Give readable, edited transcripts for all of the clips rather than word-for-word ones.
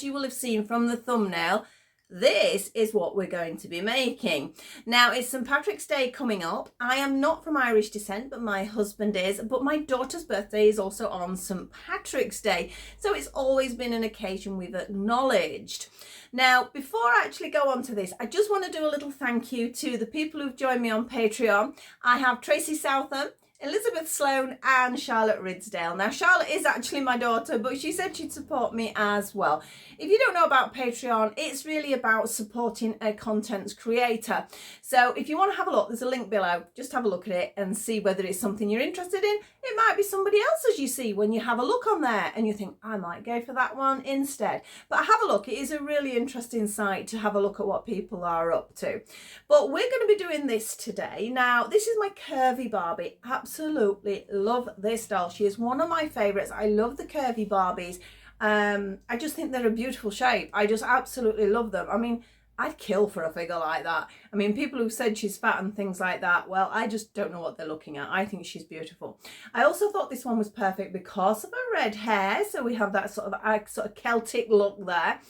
as you will have seen from the thumbnail, this is what we're going to be making. Now, it's St. Patrick's Day coming up. I am not from Irish descent, but my husband is. But my daughter's birthday is also on St. Patrick's Day. So it's always been an occasion we've acknowledged. Now, before I actually go on to this, I just want to do a little thank you to the people who've joined me on Patreon. I have Tracy Southam, Elizabeth Sloan and Charlotte Ridsdale. Now, Charlotte is actually my daughter, but she said she'd support me as well. If you don't know about Patreon, it's really about supporting a content creator. So if you want to have a look, there's a link below. Just have a look at it and see whether it's something you're interested in. It might be somebody else as you see when you have a look on there and you think, I might go for that one instead. But have a look. It is a really interesting site to have a look at what people are up to. But we're going to be doing this today. Now, this is my curvy Barbie. Absolutely love this doll. She is one of my favorites. I love the curvy Barbies. I just think they're a beautiful shape. I just absolutely love them. I mean, I'd kill for a figure like that. I mean, people who've said she's fat and things like that, well, I just don't know what they're looking at. I think she's beautiful. I also thought this one was perfect because of her red hair. So we have that sort of Celtic look there.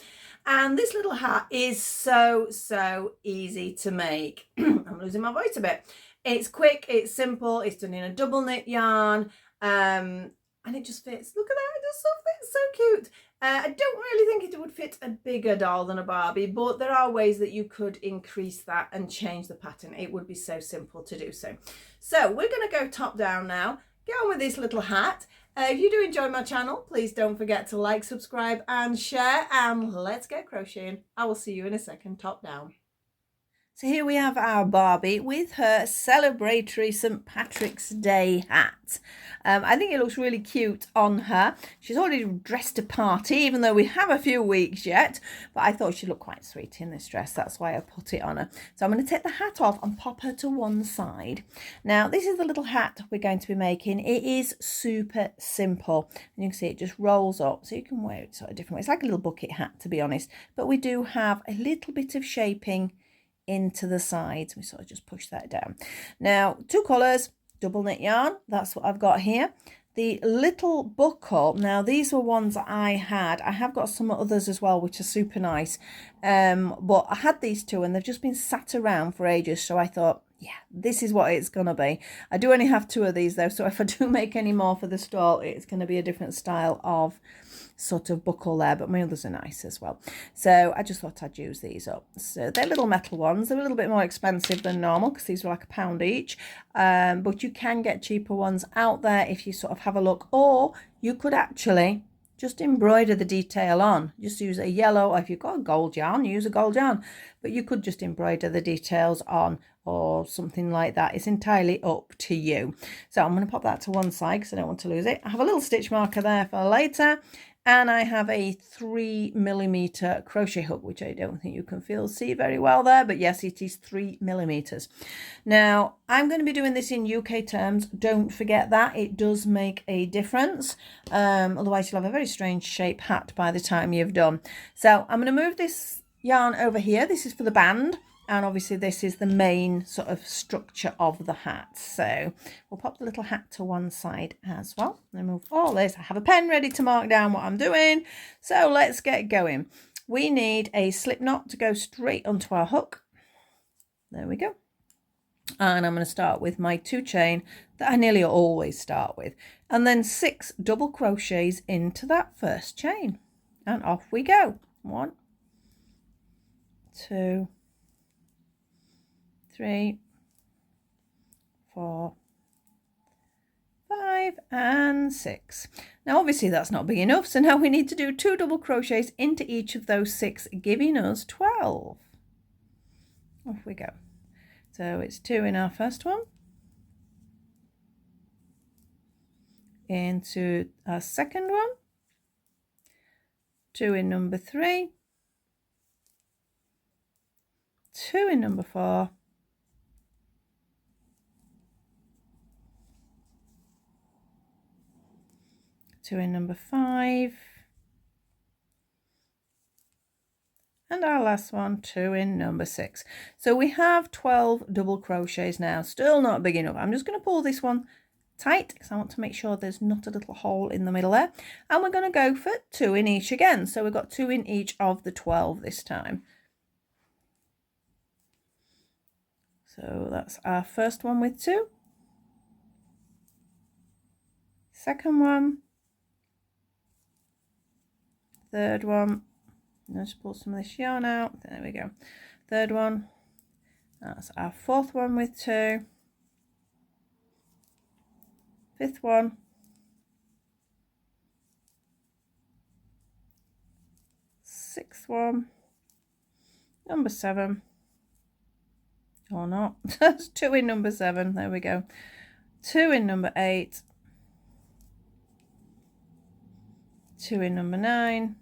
And this little hat is so easy to make. I'm losing my voice a bit. It's quick, it's simple, it's done in a double knit yarn, and it just fits. Look at that, it just so fits, so cute. I don't really think it would fit a bigger doll than a Barbie, but there are ways that you could increase that and change the pattern. It would be so simple to do so. So we're going to go top down now, get on with this little hat. If you do enjoy my channel, please don't forget to like, subscribe and share, and let's get crocheting. I will see you in a second, top down. So here we have our Barbie with her celebratory St. Patrick's Day hat. I think it looks really cute on her. She's already dressed to party, even though we have a few weeks yet. But I thought she'd look quite sweet in this dress. That's why I put it on her. So I'm going to take the hat off and pop her to one side. Now, this is the little hat we're going to be making. It is super simple. And you can see it just rolls up. So you can wear it sort of different ways. It's like a little bucket hat, to be honest. But we do have a little bit of shaping into the sides. We sort of just push that down. Now, two colours, double knit yarn, that's what I've got here. The little buckle, now these were ones that I had. I have got some others as well, which are super nice. But I had these two and they've just been sat around for ages. So I thought, yeah, this is what it's going to be. I do only have two of these though. So if I do make any more for the stall, it's going to be a different style of sort of buckle there, but my others are nice as well. So I just thought I'd use these up. So they're little metal ones. They're a little bit more expensive than normal because these were like £1 each. But you can get cheaper ones out there if you sort of have a look, or you could actually just embroider the detail on. Just use a yellow, or if you've got a gold yarn, use a gold yarn. But you could just embroider the details on or something like that. It's entirely up to you. So I'm going to pop that to one side because I don't want to lose it. I have a little stitch marker there for later. And I have a 3mm crochet hook, which I don't think you can see very well there. But yes, it is 3mm. Now, I'm going to be doing this in UK terms. Don't forget that. It does make a difference. Otherwise, you'll have a very strange shaped hat by the time you've done. So I'm going to move this yarn over here. This is for the band. And obviously this is the main sort of structure of the hat. So we'll pop the little hat to one side as well. And move all this. I have a pen ready to mark down what I'm doing. So let's get going. We need a slip knot to go straight onto our hook. There we go. And I'm going to start with my 2 chain that I nearly always start with. And then 6 double crochets into that first chain. And off we go. 1, 2, 3, 4, 5 and 6. Now obviously that's not big enough, so now we need to do 2 double crochets into each of those 6, giving us 12. Off we go. So it's 2 in our first one, into our second one, 2 in number 3, 2 in number 4, 2 in number 5, and our last one, 2 in number 6. So we have 12 double crochets now. Still not big enough. I'm just going to pull this one tight because I want to make sure there's not a little hole in the middle there. And we're going to go for 2 in each again. So we've got 2 in each of the 12 this time. So that's our first one with 2. Second one. Third one. Let's pull some of this yarn out. There we go. Third one. That's our fourth one with 2. Fifth one. Sixth one. Number 7. Or not. That's 2 in number 7. There we go. 2 in number 8. 2 in number 9.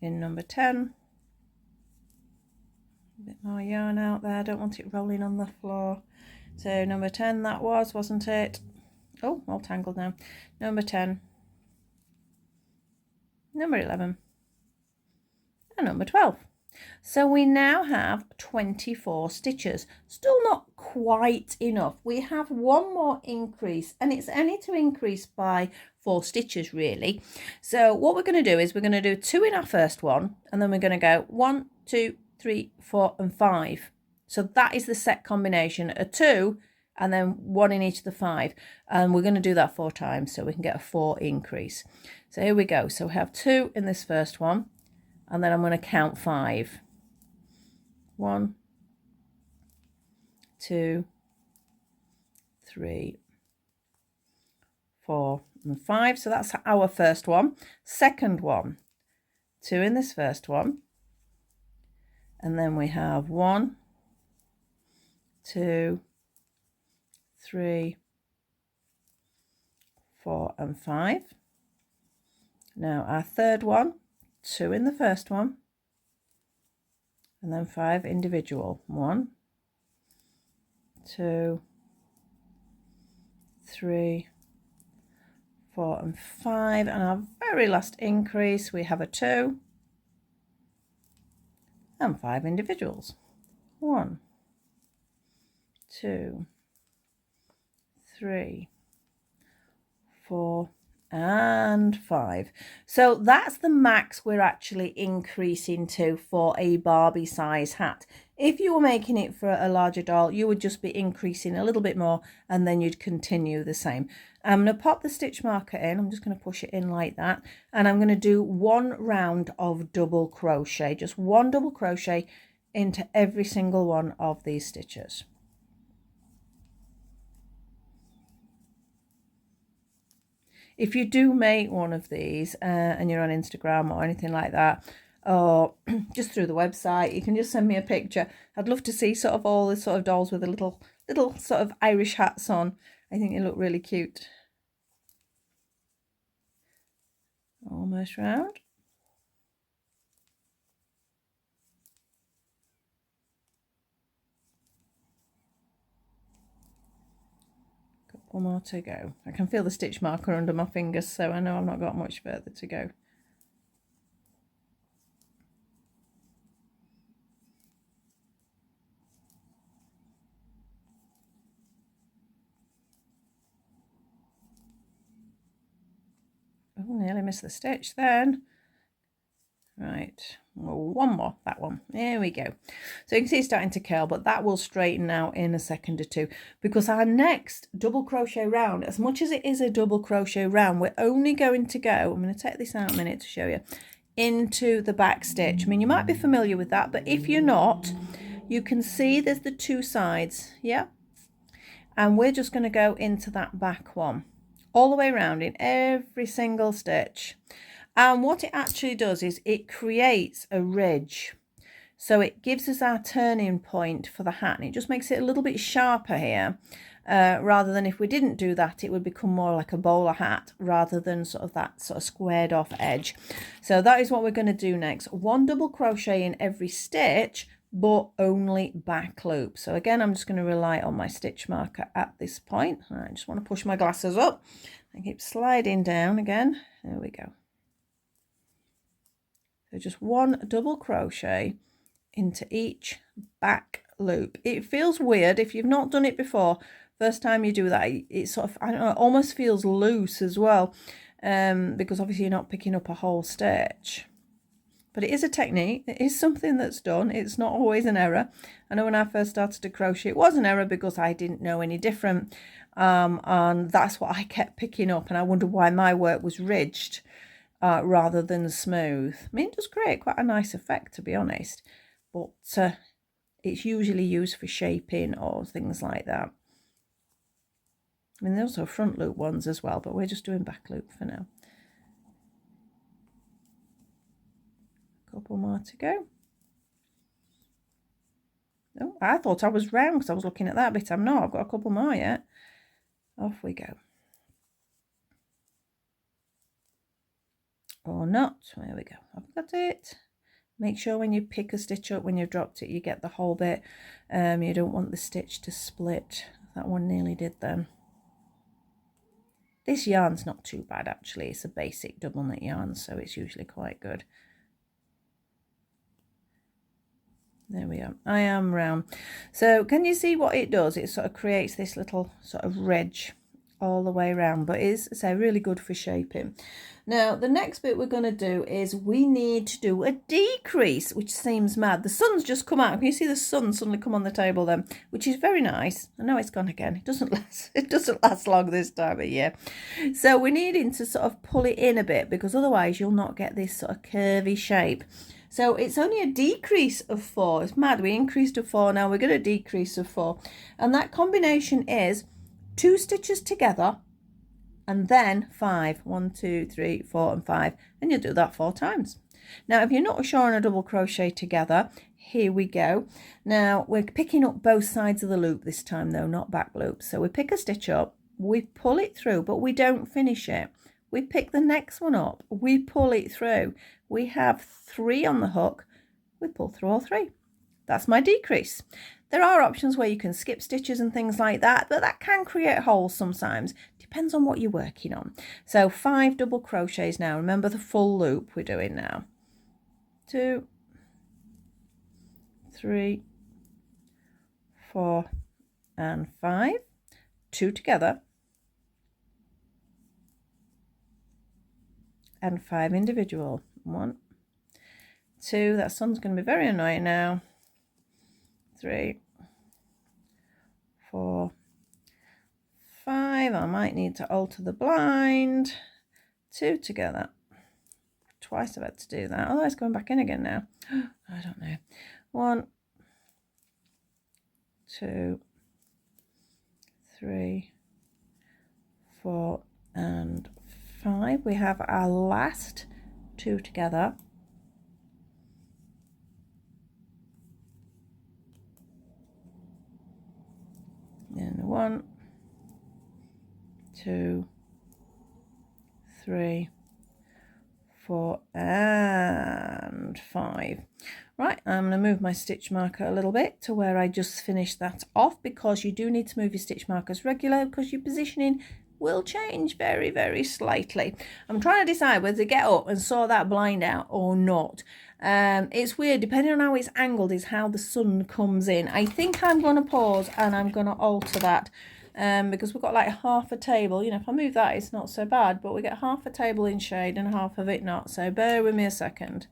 In number 10. A bit more yarn out there. I don't want it rolling on the floor. So number 10 that was, wasn't it? Oh, all tangled now. Number 10. Number 11. And number 12. So we now have 24 stitches. Still not quite enough. We have one more increase, and it's only to increase by 4 stitches really. So what we're going to do is we're going to do 2 in our first one, and then we're going to go 1, 2, 3, 4 and 5. So that is the set combination, a 2 and then 1 in each of the 5, and we're going to do that 4 times so we can get a 4 increase. So here we go. So we have 2 in this first one, and then I'm going to count 5. 1, 2, 3, 4 and 5. So that's our first one. Second one, 2 in this first one, and then we have 1, 2, 3, 4 and 5. Now our third one, 2 in the first one, and then 5 individual. 1, 2, 3, 4 and 5, and our very last increase we have a 2 and 5 individuals. 1, 2, 3, 4 and 5. So that's the max we're actually increasing to for a Barbie size hat. If you were making it for a larger doll, you would just be increasing a little bit more, and then you'd continue the same. I'm going to pop the stitch marker in. I'm just going to push it in like that, and I'm going to do 1 round of double crochet, just 1 double crochet into every single one of these stitches. If you do make one of these and you're on Instagram or anything like that, or just through the website, you can just send me a picture. I'd love to see sort of all the sort of dolls with the little sort of Irish hats on. I think they look really cute. Almost round. Couple more to go. I can feel the stitch marker under my fingers, so I know I've not got much further to go. Oh, nearly missed the stitch then. Right, well, 1 more, that one. There we go. So you can see it's starting to curl, but that will straighten out in a second or two, because our next double crochet round, as much as it is a double crochet round, we're only going to go, I'm going to take this out a minute to show you, into the back stitch. I mean, you might be familiar with that, but if you're not, you can see there's the 2 sides, yeah? And we're just going to go into that back one, all the way around in every single stitch. And what it actually does is it creates a ridge. So it gives us our turning point for the hat, and it just makes it a little bit sharper here. Rather than if we didn't do that, it would become more like a bowler hat rather than sort of that sort of squared off edge. So that is what we're going to do next. 1 double crochet in every stitch, but only back loop. So again, I'm just going to rely on my stitch marker at this point. I just want to push my glasses up and keep sliding down again. There we go. So just 1 double crochet into each back loop. It feels weird if you've not done it before First time you do that, it sort of, I don't know, it almost feels loose as well, because obviously you're not picking up a whole stitch. But it is a technique. It is something that's done. It's not always an error. I know when I first started to crochet, it was an error because I didn't know any different. And that's what I kept picking up. And I wondered why my work was ridged rather than smooth. I mean, it does create quite a nice effect, to be honest. But it's usually used for shaping or things like that. I mean, there's also front loop ones as well, but we're just doing back loop for now. Couple more to go. Oh, I thought I was round because I was looking at that bit. I'm not. I've got a couple more yet. Off we go. Or not. There we go. I've got it. Make sure when you pick a stitch up, when you've dropped it, you get the whole bit. You don't want the stitch to split. That one nearly did then. This yarn's not too bad, actually. It's a basic double knit yarn, so it's usually quite good. There we are. I am round. So can you see what it does? It sort of creates this little sort of ridge all the way around, but it's, say, really good for shaping. Now, the next bit we're going to do is we need to do a decrease, which seems mad. The sun's just come out. Can you see the sun suddenly come on the table then? Which is very nice. I know it's gone again. It doesn't last. It doesn't last long this time of year. So we're needing to sort of pull it in a bit because otherwise you'll not get this sort of curvy shape. So it's only a decrease of 4. It's mad. We increased to 4. Now we're going to decrease of 4. And that combination is 2 stitches together and then 5. 1, 2, 3, 4 and 5. And you'll do that 4 times. Now, if you're not sure on a double crochet together, here we go. Now we're picking up both sides of the loop this time though, not back loops. So we pick a stitch up, we pull it through, but we don't finish it. We pick the next one up, we pull it through. We have 3 on the hook, we pull through all 3. That's my decrease. There are options where you can skip stitches and things like that, but that can create holes sometimes. Depends on what you're working on. So 5 double crochets now. Remember the full loop we're doing now. 2, 3, 4 and 5. 2 together. And 5 individual. 1, 2, that sun's going to be very annoying now. 3, 4, 5. I might need to alter the blind. 2 together. Twice I've had to do that. Although it's going back in again now. I don't know. 1, 2, 3, 4 and 5. We have our last 2 together. And 1, 2, 3, 4 and 5. Right, I'm going to move my stitch marker a little bit to where I just finished that off, because you do need to move your stitch markers regular because your positioning will change very, very slightly. I'm trying to decide whether to get up and saw that blind out or not. It's weird, depending on how it's angled is how the sun comes in. I think I'm going to pause and I'm going to alter that, because we've got like half a table. You know, if I move that it's not so bad, but we get half a table in shade and half of it not, so bear with me a second.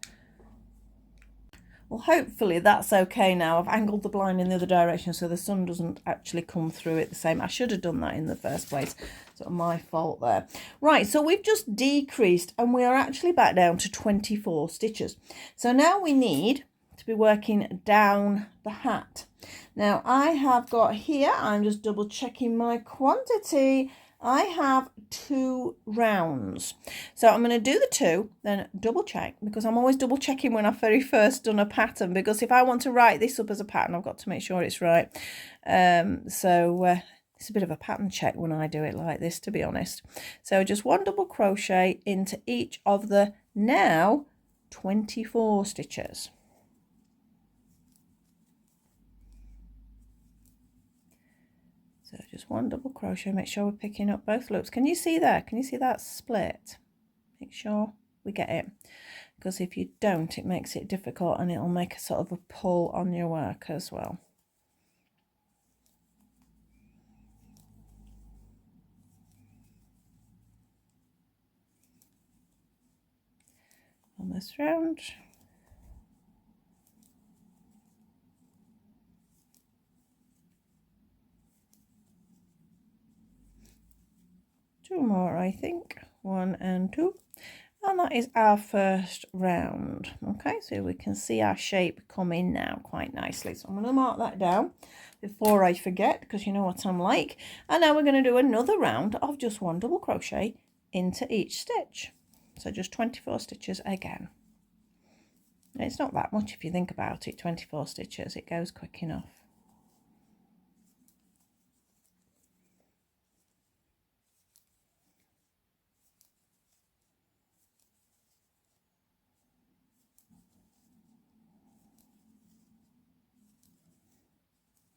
Well, hopefully that's okay now. I've angled the blind in the other direction so the sun doesn't actually come through it the same. I should have done that in the first place. Sort of my fault there. Right, so we've just decreased and we are actually back down to 24 stitches. So now we need to be working down the hat. Now I have got here, I'm just double checking my quantity. I have 2 rounds. So I'm going to do the 2, then double check, because I'm always double checking when I've very first done a pattern, because if I want to write this up as a pattern, I've got to make sure it's right. It's a bit of a pattern check when I do it like this, to be honest. So just 1 double crochet into each of the now 24 stitches. So just 1 double crochet, make sure we're picking up both loops. Can you see there? Can you see that split? Make sure we get it, because if you don't, it makes it difficult and it'll make a sort of a pull on your work as well. this round. Two more, I think. 1 and 2. And that is our first round. Okay, so we can see our shape come in now quite nicely. So I'm going to mark that down before I forget, because you know what I'm like. And now we're going to do another round of just 1 double crochet into each stitch. So just 24 stitches again. And it's not that much if you think about it, 24 stitches. It goes quick enough.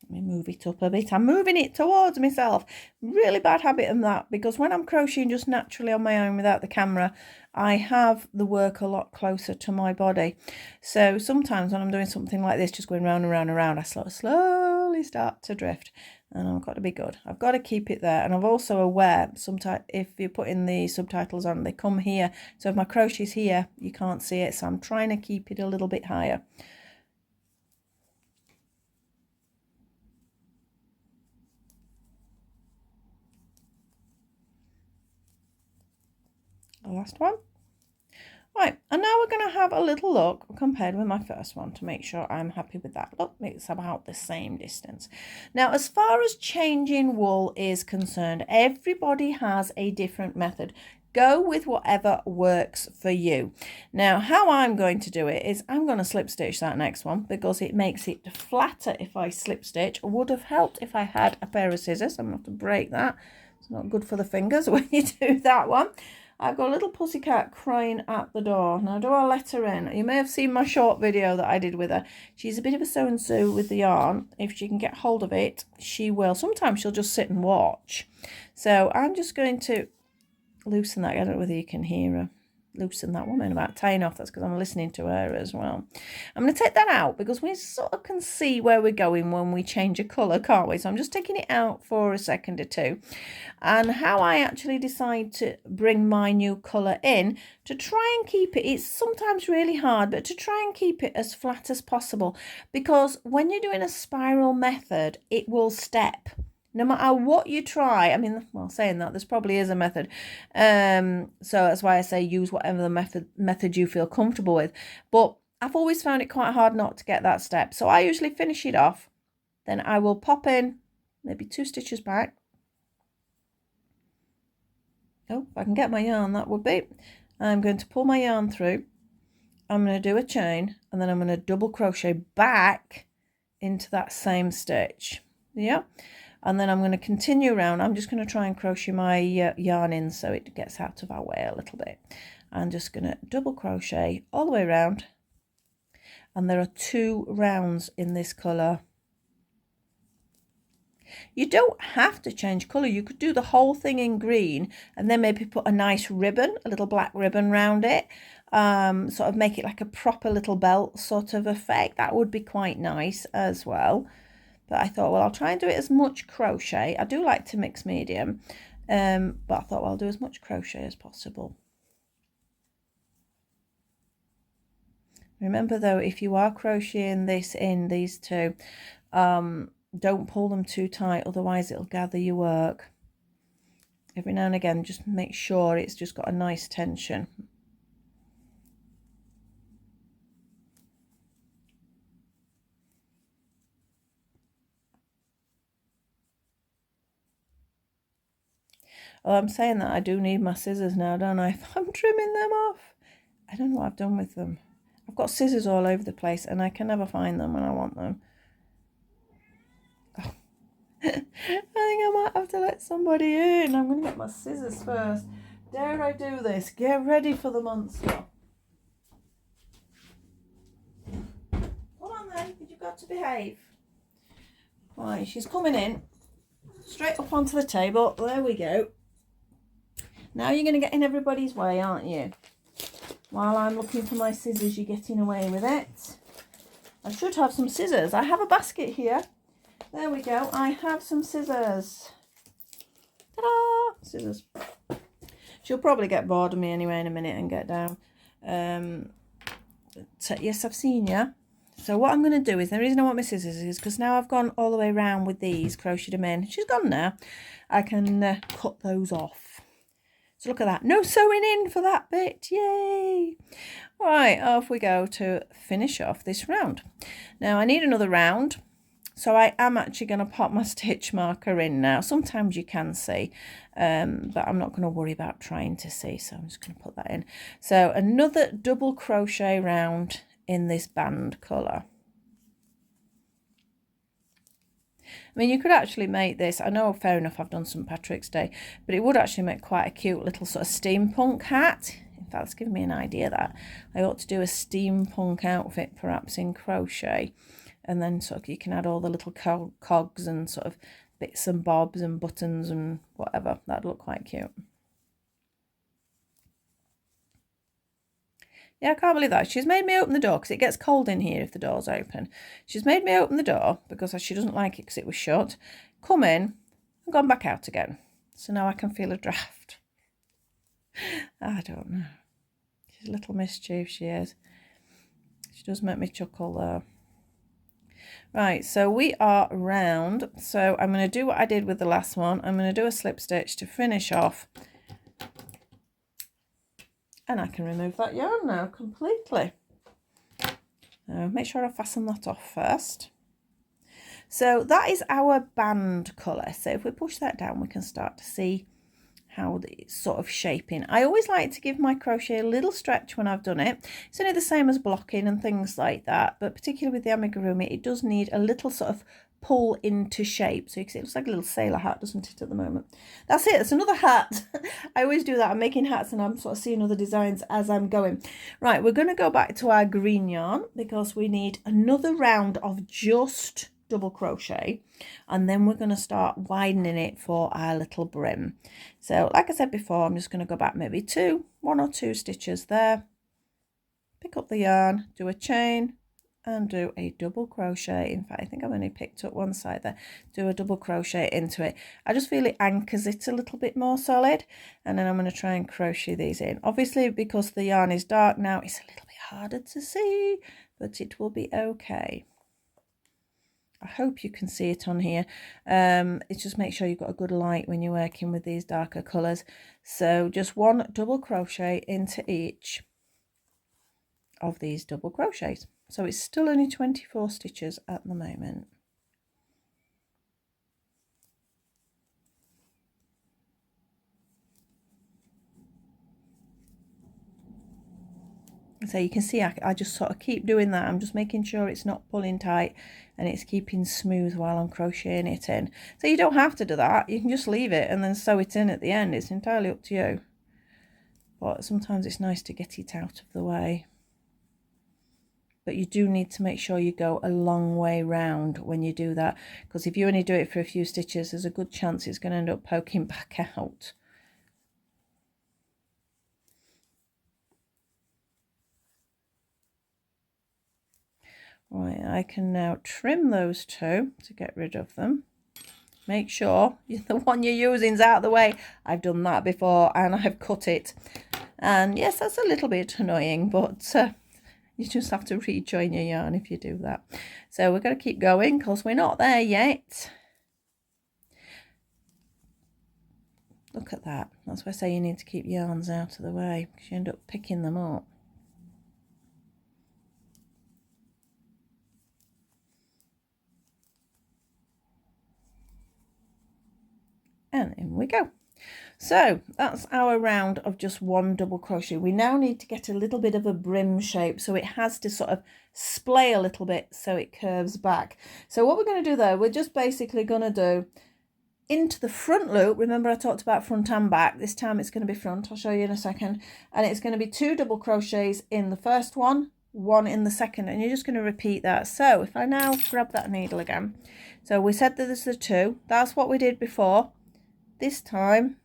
Let me move it up a bit. I'm moving it towards myself. Really bad habit of that, because when I'm crocheting just naturally on my own without the camera, I have the work a lot closer to my body. So sometimes when I'm doing something like this, just going round and round and round, I slowly start to drift. And I've got to be good. I've got to keep it there. And I'm also aware, sometimes if you're putting the subtitles on, they come here. So if my crochet's here, you can't see it. So I'm trying to keep it a little bit higher. The last one. Right, and now we're going to have a little look compared with my first one to make sure I'm happy with that. Look, it's about the same distance. Now, as far as changing wool is concerned, everybody has a different method. Go with whatever works for you. Now, how I'm going to do it is I'm going to slip stitch that next one because it makes it flatter if I slip stitch. It would have helped if I had a pair of scissors. I'm going to have to break that. It's not good for the fingers when you do that one. I've got a little pussycat crying at the door. Now, do I let her in? You may have seen my short video that I did with her. She's a bit of a so-and-so with the yarn. If she can get hold of it, she will. Sometimes she'll just sit and watch. So I'm just going to loosen that. I don't know whether you can hear her. Loosen that woman about tying off. That's because I'm listening to her as well. I'm going to take that out because we sort of can see where we're going when we change a colour, can't we? So I'm just taking it out for a second or two. And how I actually decide to bring my new colour in, to try and keep it, it's sometimes really hard, but to try and keep it as flat as possible, because when you're doing a spiral method, it will step. No matter what you try, I mean, well, saying that, there's probably is a method. So that's why I say use whatever the method you feel comfortable with. But I've always found it quite hard not to get that step. So I usually finish it off. Then I will pop in maybe 2 stitches back. Oh, if I can get my yarn, that would be. I'm going to pull my yarn through. I'm going to do a chain, and then I'm going to double crochet back into that same stitch. Yeah. And then I'm going to continue around. I'm just going to try and crochet my yarn in so it gets out of our way a little bit. I'm just going to double crochet all the way around. And there are 2 rounds in this colour. You don't have to change colour. You could do the whole thing in green and then maybe put a nice ribbon, a little black ribbon round it. Sort of make it like a proper little belt sort of effect. That would be quite nice as well. But I thought, well, I'll try and do it as much crochet. I do like to mix medium, but I thought, well, I'll do as much crochet as possible. Remember, though, if you are crocheting this in, these 2, don't pull them too tight, otherwise it'll gather your work. Every now and again, just make sure it's just got a nice tension. Oh, I'm saying that I do need my scissors now, don't I? If I'm trimming them off. I don't know what I've done with them. I've got scissors all over the place and I can never find them when I want them. Oh. I think I might have to let somebody in. I'm going to get my scissors first. Dare I do this? Get ready for the monster. Come on then, you've got to behave. Right, she's coming in. Straight up onto the table. There we go. Now you're going to get in everybody's way, aren't you? While I'm looking for my scissors, you're getting away with it. I should have some scissors. I have a basket here. There we go. I have some scissors. Ta-da! Scissors. She'll probably get bored of me anyway in a minute and get down. yes, I've seen you. So what I'm going to do is, the reason I want my scissors is because now I've gone all the way around with these, crocheted them in. She's gone now. I can cut those off. So look at that. No sewing in for that bit. Yay. Right, off we go to finish off this round. Now I need another round. So I am actually going to pop my stitch marker in now. Sometimes you can see, but I'm not going to worry about trying to see. So I'm just going to put that in. So another double crochet round in this band colour. I mean, you could actually make this, I know fair enough I've done St. Patrick's Day, but it would actually make quite a cute little sort of steampunk hat. In fact, it's given me an idea that I ought to do a steampunk outfit perhaps in crochet, and then sort of you can add all the little cogs and sort of bits and bobs and buttons and whatever. That'd look quite cute. Yeah, I can't believe that. She's made me open the door because it gets cold in here if the door's open. She's made me open the door because she doesn't like it because it was shut. Come in and gone back out again. So now I can feel a draft. I don't know. She's a little mischief, she is. She does make me chuckle though. Right, so we are round. So I'm going to do what I did with the last one. I'm going to do a slip stitch to finish off. And I can remove that yarn now completely. Make sure I fasten that off first. So that is our band colour. So if we push that down, we can start to see how it's sort of shaping. I always like to give my crochet a little stretch when I've done it. It's only the same as blocking and things like that, but particularly with the amigurumi, it does need a little sort of pull into shape. So you can see it looks like a little sailor hat, doesn't it, at the moment? That's it, it's another hat. I always do that. I'm making hats and I'm sort of seeing other designs as I'm going. Right, we're going to go back to our green yarn because we need another round of just double crochet, and then we're going to start widening it for our little brim. So like I said before, I'm just going to go back maybe one or two stitches there, pick up the yarn, do a chain and do a double crochet. In fact, I think I've only picked up one side there. Do a double crochet into it. I just feel it anchors it a little bit more solid, and then I'm going to try and crochet these in. Obviously, because the yarn is dark now, it's a little bit harder to see, but it will be okay. I hope you can see it on here. It's just make sure you've got a good light when you're working with these darker colours. So just one double crochet into each of these double crochets. So it's still only 24 stitches at the moment. So you can see I just sort of keep doing that. I'm just making sure it's not pulling tight and it's keeping smooth while I'm crocheting it in. So you don't have to do that. You can just leave it and then sew it in at the end. It's entirely up to you. But sometimes it's nice to get it out of the way. But you do need to make sure you go a long way round when you do that, because if you only do it for a few stitches, there's a good chance it's going to end up poking back out. Right, I can now trim those two to get rid of them. Make sure the one you're using is out of the way. I've done that before and I've cut it. And yes, that's a little bit annoying, but you just have to rejoin your yarn if you do that. So we're going to keep going because we're not there yet. Look at that. That's why I say you need to keep yarns out of the way because you end up picking them up. And in we go. So that's our round of just one double crochet. We now need to get a little bit of a brim shape, so it has to sort of splay a little bit so it curves back. So what we're going to do there, we're just basically going to do into the front loop. Remember I talked about front and back. This time it's going to be front. I'll show you in a second. And it's going to be 2 double crochets in the first one, 1 in the second, and you're just going to repeat that. So if I now grab that needle again, so we said that there's the 2. That's what we did before. This time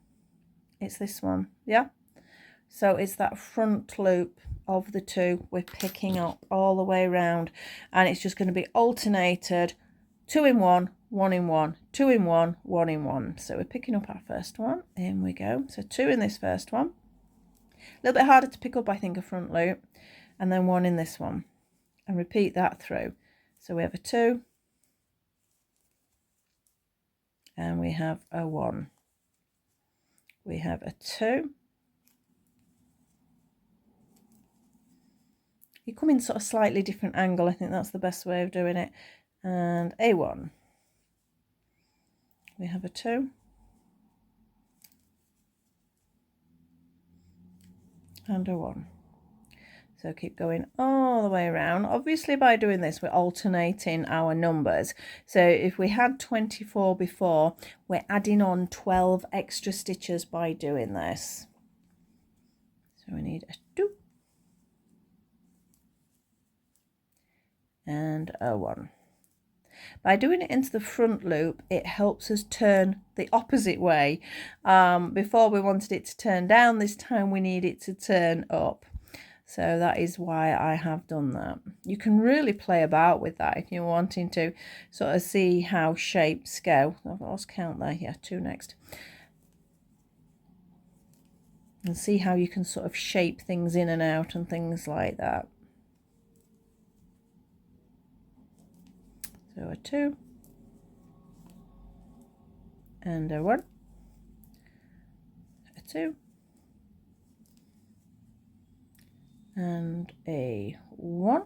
it's this one, yeah? So it's that front loop of the 2 we're picking up all the way around, and it's just going to be alternated 2 in 1, 1 in 1, 2 in 1, 1 in 1. So we're picking up our first one. In we go. So 2 in this first one. A little bit harder to pick up, I think, a front loop. and then 1 in this one, and repeat that through. So we have a 2 and we have a 1. We have a 2. You come in sort of slightly different angle, I think that's the best way of doing it, and a 1. We have a 2 and a 1. So keep going all the way around. Obviously by doing this we're alternating our numbers. So if we had 24 before, we're adding on 12 extra stitches by doing this. So we need a 2 and a 1. By doing it into the front loop, it helps us turn the opposite way. Before we wanted it to turn down, this time we need it to turn up. So that is why I have done that. You can really play about with that if you're wanting to sort of see how shapes go. I've lost count there, yeah, 2 next. And see how you can sort of shape things in and out and things like that. So a 2 and a 1, a 2 and a 1.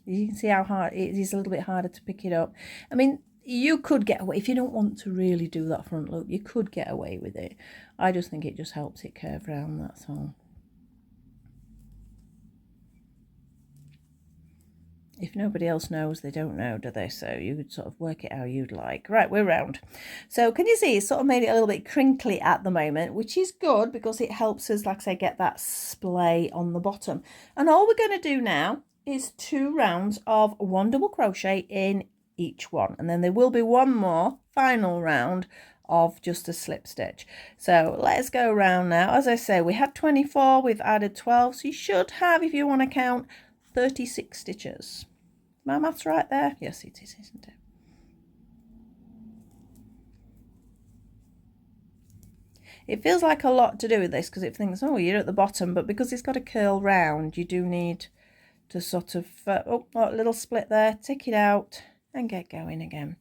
You can see how hard it is, a little bit harder to pick it up. I mean, you could get away, if you don't want to really do that front loop, you could get away with it. I just think it just helps it curve round, that's all. If nobody else knows, they don't know, do they? So you could sort of work it how you'd like. Right, we're round. So can you see it's sort of made it a little bit crinkly at the moment, which is good because it helps us, like I say, get that splay on the bottom. And all we're going to do now is 2 rounds of 1 double crochet in each one. And then there will be 1 more final round of just a slip stitch. So let's go around now. As I say, we had 24, we've added 12. So you should have, if you want to count, 36 stitches. My maths right there? Yes, it is, isn't it? It feels like a lot to do with this because it thinks, oh, you're at the bottom, but because it's got a curl round, you do need to sort of, oh, a little split there, take it out and get going again.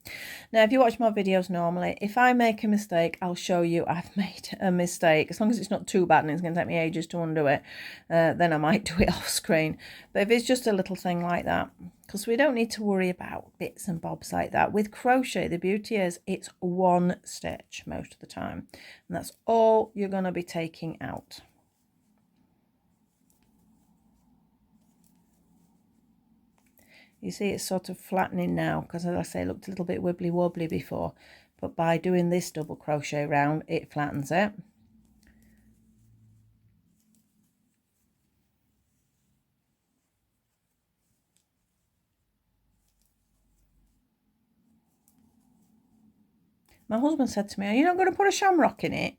Now, if you watch my videos normally, if I make a mistake, I'll show you I've made a mistake. As long as it's not too bad and it's going to take me ages to undo it, then I might do it off screen. But if it's just a little thing like that, because we don't need to worry about bits and bobs like that. With crochet, the beauty is it's 1 stitch most of the time. And that's all you're going to be taking out. You see it's sort of flattening now because, as I say, it looked a little bit wibbly wobbly before, but by doing this double crochet round it flattens it. My husband said to me, "Are you not going to put a shamrock in it?"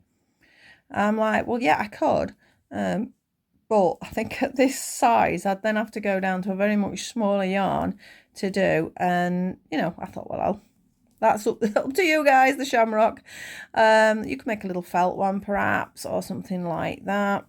I'm like, well, yeah, I could, but I think at this size I'd then have to go down to a very much smaller yarn to do, and you know, I thought, well, that's up to you guys, the shamrock. You can make a little felt one perhaps, or something like that.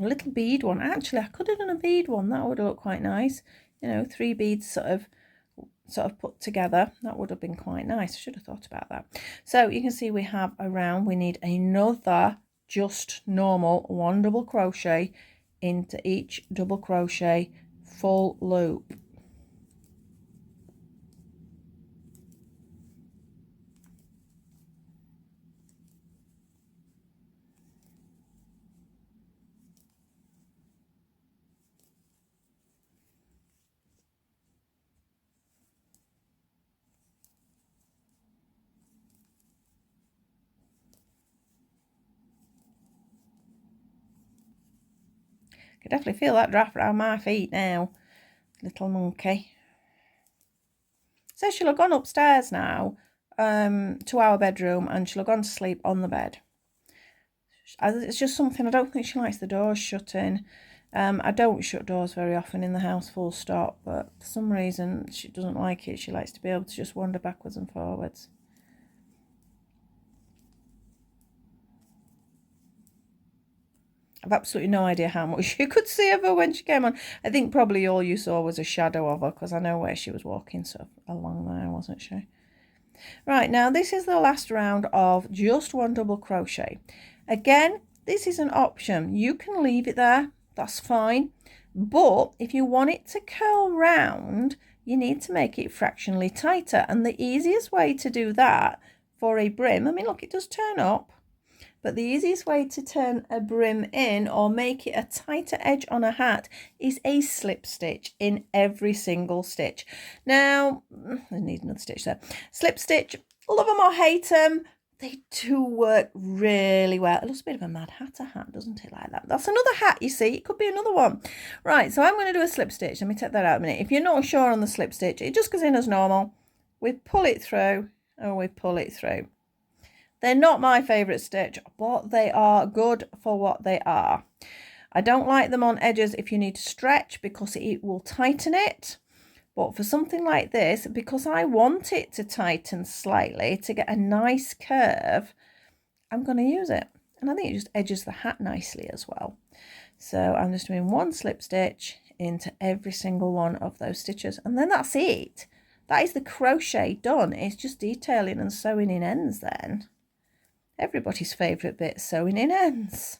A little bead one. Actually, I could have done a bead one. That would have looked quite nice. You know, 3 beads sort of put together. That would have been quite nice. I should have thought about that. So you can see we have a round. We need another just normal 1 double crochet into each double crochet full loop. I can definitely feel that draft around my feet now, little monkey. So she'll have gone upstairs now to our bedroom, and she'll have gone to sleep on the bed. It's just something, I don't think she likes the doors shutting. I don't shut doors very often in the house, full stop, but for some reason she doesn't like it. She likes to be able to just wander backwards and forwards. I've absolutely no idea how much you could see of her when she came on. I think probably all you saw was a shadow of her, because I know where she was walking sort of along there, wasn't she? Right, now this is the last round of just one double crochet. Again, this is an option. You can leave it there, that's fine. But if you want it to curl round, you need to make it fractionally tighter. And the easiest way to do that for a brim, I mean, look, it does turn up. But the easiest way to turn a brim in or make it a tighter edge on a hat is a slip stitch in every single stitch. Now, I need another stitch there. Slip stitch, love them or hate them, they do work really well. It looks a bit of a Mad Hatter hat, doesn't it, like that? That's another hat, you see. It could be another one. Right, so I'm going to do a slip stitch. Let me take that out a minute. If you're not sure on the slip stitch, it just goes in as normal. We pull it through and we pull it through. They're not my favourite stitch, but they are good for what they are. I don't like them on edges if you need to stretch, because it will tighten it. But for something like this, because I want it to tighten slightly to get a nice curve, I'm going to use it. And I think it just edges the hat nicely as well. So I'm just doing one slip stitch into every single one of those stitches. And then that's it. That is the crochet done. It's just detailing and sewing in ends then. Everybody's favourite bit, sewing in ends.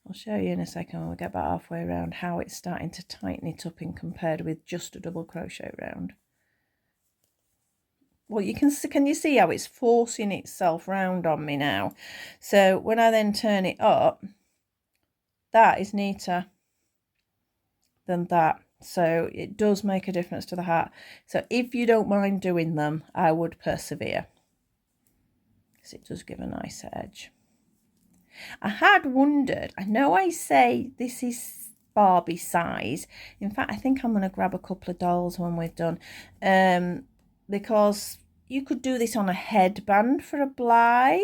I'll show you in a second when we get about halfway around how it's starting to tighten it up in compared with just a double crochet round. Well, can you see how it's forcing itself round on me now? So when I then turn it up, that is neater than that. So it does make a difference to the hat. So if you don't mind doing them, I would persevere, because it does give a nice edge. I had wondered, I know I say this is Barbie size. In fact, I think I'm going to grab a couple of dolls when we're done, because you could do this on a headband for a Blythe.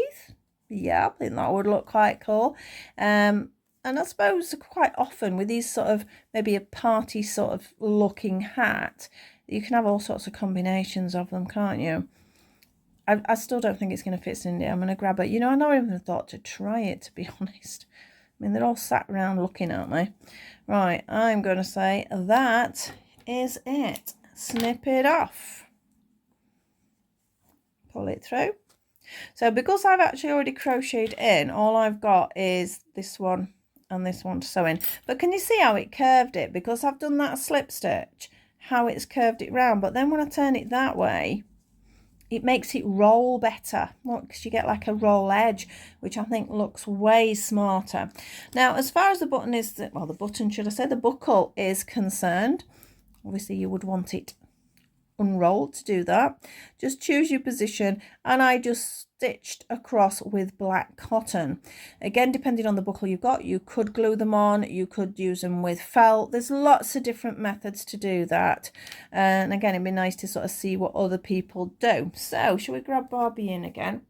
Yeah, I think that would look quite cool. And I suppose quite often with these sort of, maybe a party sort of looking hat, you can have all sorts of combinations of them, can't you? I still don't think it's going to fit Cindy. I'm going to grab it. You know, I never even thought to try it, to be honest. I mean, they're all sat around looking at me. Right, I'm going to say that is it. Snip it off. Pull it through. So because I've actually already crocheted in, all I've got is this one and this one to sew in. But can you see how it curved it? Because I've done that slip stitch, how it's curved it round. But then when I turn it that way, it makes it roll better. Look, because you get like a roll edge, which I think looks way smarter. Now, as far as the button is, well, the button, should I say, the buckle is concerned, obviously you would want it unrolled to do that. Just choose your position, and I just stitched across with black cotton. Again, depending on the buckle you've got, you could glue them on, you could use them with felt. There's lots of different methods to do that, and again, it'd be nice to sort of see what other people do. So shall we grab Barbie in again?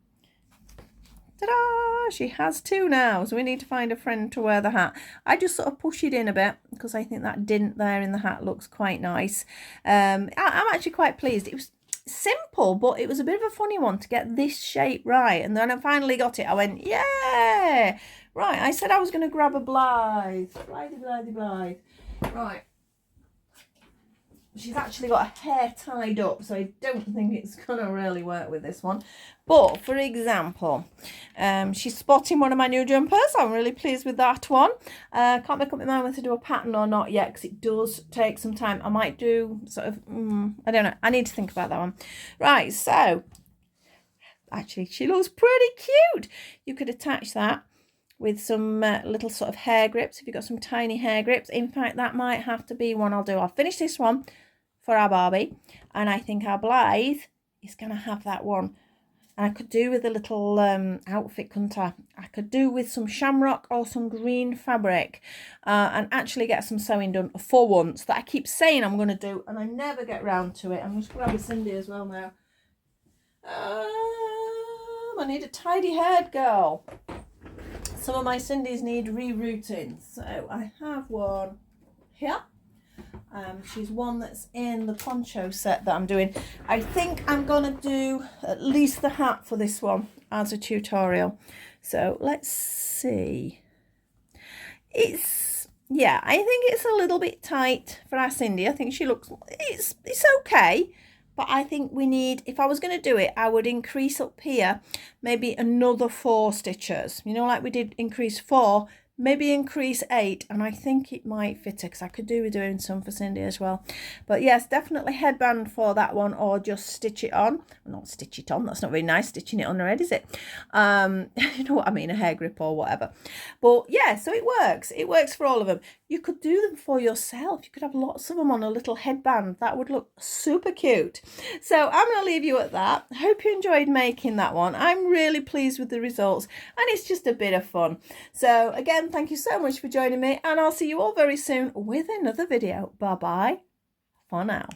Ta-da! She has two now, so we need to find a friend to wear the hat. I just sort of push it in a bit because I think that dint there in the hat looks quite nice. I'm actually quite pleased. It was simple, but it was a bit of a funny one to get this shape right. And then I finally got it. I went, yeah! Right, I said I was going to grab a Blythe. Blythe. Right. She's actually got her hair tied up, so I don't think it's going to really work with this one. But, for example, she's spotting one of my new jumpers. I'm really pleased with that one. Can't make up my mind whether to do a pattern or not yet, because it does take some time. I might do sort of, I don't know. I need to think about that one. Right, so, actually, she looks pretty cute. You could attach that with some little sort of hair grips, if you've got some tiny hair grips. In fact, that might have to be one I'll do. I'll finish this one for our Barbie, and I think our Blythe is going to have that one. And I could do with a little outfit, couldn't I? I could do with some shamrock or some green fabric, and actually get some sewing done for once, that I keep saying I'm going to do, and I never get round to it. I'm just grabbing Cindy as well now. I need a tidy head girl. Some of my Cindy's need rerouting. So I have one here. She's one that's in the poncho set that I'm doing. I think I'm gonna do at least the hat for this one as a tutorial. So let's see. Yeah, I think it's a little bit tight for our Cindy. I think she looks, it's okay. But I think we need, if I was going to do it, I would increase up here maybe another 4 stitches. You know, like we did increase 4, maybe increase 8, and I think it might fit her because I could do with doing some for Cindy as well. But yes, definitely headband for that one, or just stitch it on. Well, not stitch it on, that's not very nice, stitching it on her head, is it? You know what I mean, a hair grip or whatever. But yeah, so it works for all of them. You could do them for yourself. You could have lots of them on a little headband. That would look super cute. So I'm going to leave you at that. Hope you enjoyed making that one. I'm really pleased with the results, and it's just a bit of fun. So again, thank you so much for joining me, and I'll see you all very soon with another video. Bye bye for now.